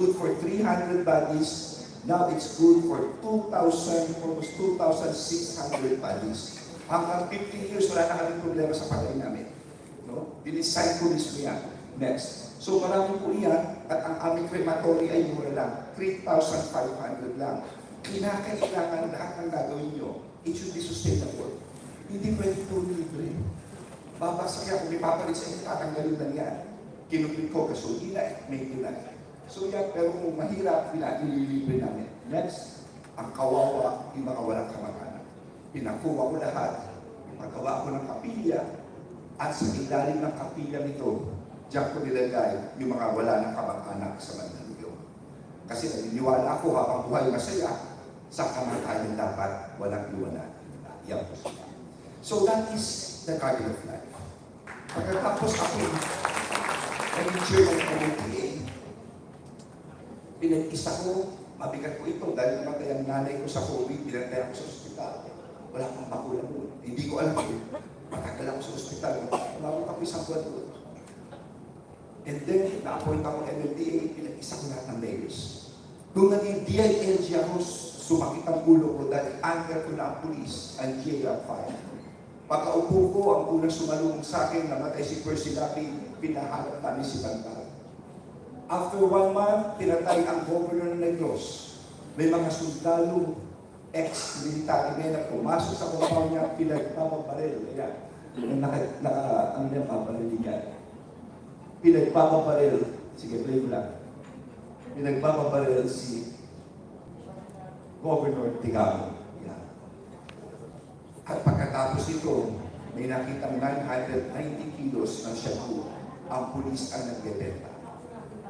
good for 300 bodies. Now it's good for 2,000, almost 2,600 bodies. Hanggang 15 years, wala na kaming problema sa patay namin. No? Dinisign ko mismo yan. Next. So marami po yan, at ang aming crematory ay mura lang. 3,500 lang. Kinakailangan lahat ng gagawin nyo. It should be sustainable. Hindi pwede ito libre. Babagsak yan. Kung may papalit sa inyo, tatanggalin lang yan. Kinupit ko, gasolina, may tulad. So yan, pero kung mahirap, ililibre namin. Next, ang kawawa, yung mga walang kamag-anak. Pinakuha ko lahat. Ipagawa ko ng kapilya. At sa ilalim ng kapilya nito, diyan ko nilagay yung mga wala ng kamag-anak sa Mandaluyong. Kasi naniniwala ako habang buhay masaya, sa kamatayan dapat walang iwanan. Yan po siya. So that is the Garden of Life. Pagkatapos ako, nag-chair ng MOTA, pinag-isa ko, mabigat ko ito dahil namatay ang nanay ko sa COVID, pinatay ako sa ospital. Wala pang magulang doon. Hindi ko alam yun. Matagal ako sa ospital. Umabot ako isang buwan doon. And then, na-appoint ako MLTA, pinag-isa ko lahat ng mayors. Nung naging DILG ako, sumakit ang ulo ko dahil under ko na ang police, ang GAR 5. Pagkaupo ko, ang unang sumalubong sa akin, namatay si Percy Lapid, pinahanap namin si Bantal. After 1 month, pinatay ang governor ng Negros. May mga sundalo, ex-military men na pumasok sa compound niya, pinagpapabaril. Ayan. Ang niyang pabaril niya. Pinagpapabaril. Sige, play mo lang. Pinagpapabaril si Governor Tigamo. Ayan. At pagkatapos ito, may nakitang 990 kilos ng shabu. Ang pulis ang nagbebenta.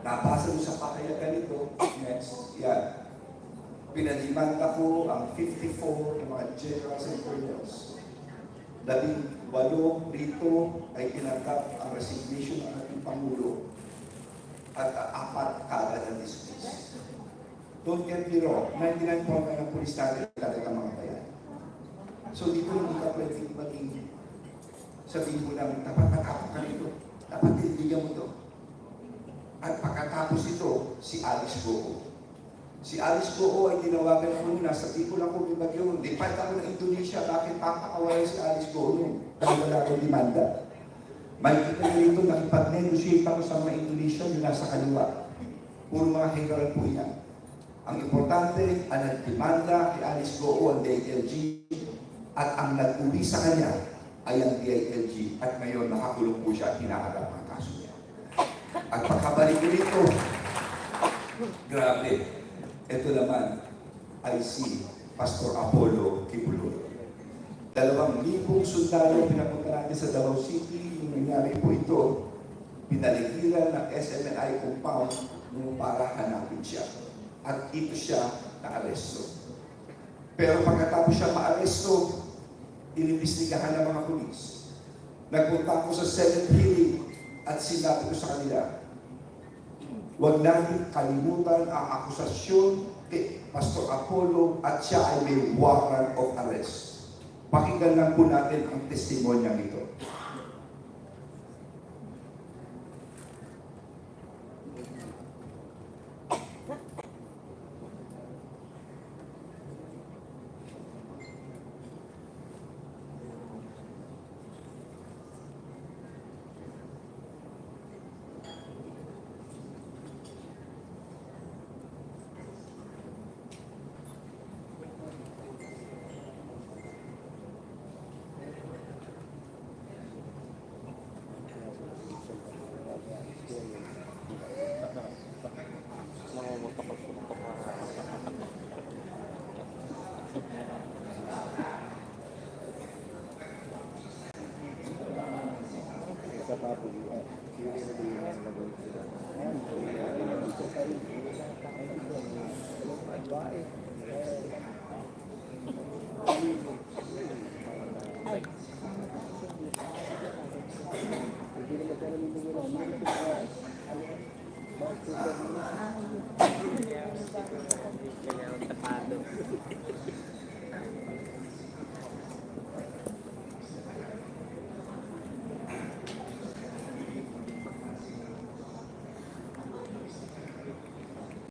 Nabasa mo sa pakayagan ito, next, yan. Pinadimanda ko ang 54 ng mga generals and colonels. 18 rito ay tinanggap ang resignation ng ating Pangulo at 4 kagad ang dismiss. Don't get me wrong, 99% ng pulis natin talaga mga bayan. So dito hindi ka pwedeng maging sabihin mo namin, dapat matapos ka nito, dapat tindigan mo ito. At pagkatapos ito, si Alice Goo. Si Alice Goo ay tinawagan ko nung nasa Bicol ako may bagyo. Depart ako ng Indonesia, bakit papakawalan si Alice Goo nung dahil wala akong demanda. May kita nyo rito, nakipag-negotiate ako sa mga Indonesia yung nasa kaliwa. Puro mga hikaran po yan. Ang importante, ang nagdemanda kay Alice Goo ang DILG at ang nag-uli sa kanya ay ang DILG at ngayon nakakulong po siya at hinaharap ang kaso niya. At pagkabalik ko dito, grabe, ito naman ay si Pastor Apollo Kibuloy. 2,000 sundalo pinapunta natin sa Davao City. Yung nangyari po ito, pinaligiran ng SMNI compound nung para hanapin siya. At ito siya na-aresto. Pero pagkatapos siya ma-aresto, inimbestigahan ng mga pulis. Nagpunta ako sa Senate hearing at sinabi ko sa kanila, huwag natin kalimutan ang akusasyon kay Pastor Apollo at siya ay may warrant of arrest. Pakinggan lang po natin ang testimonya nito.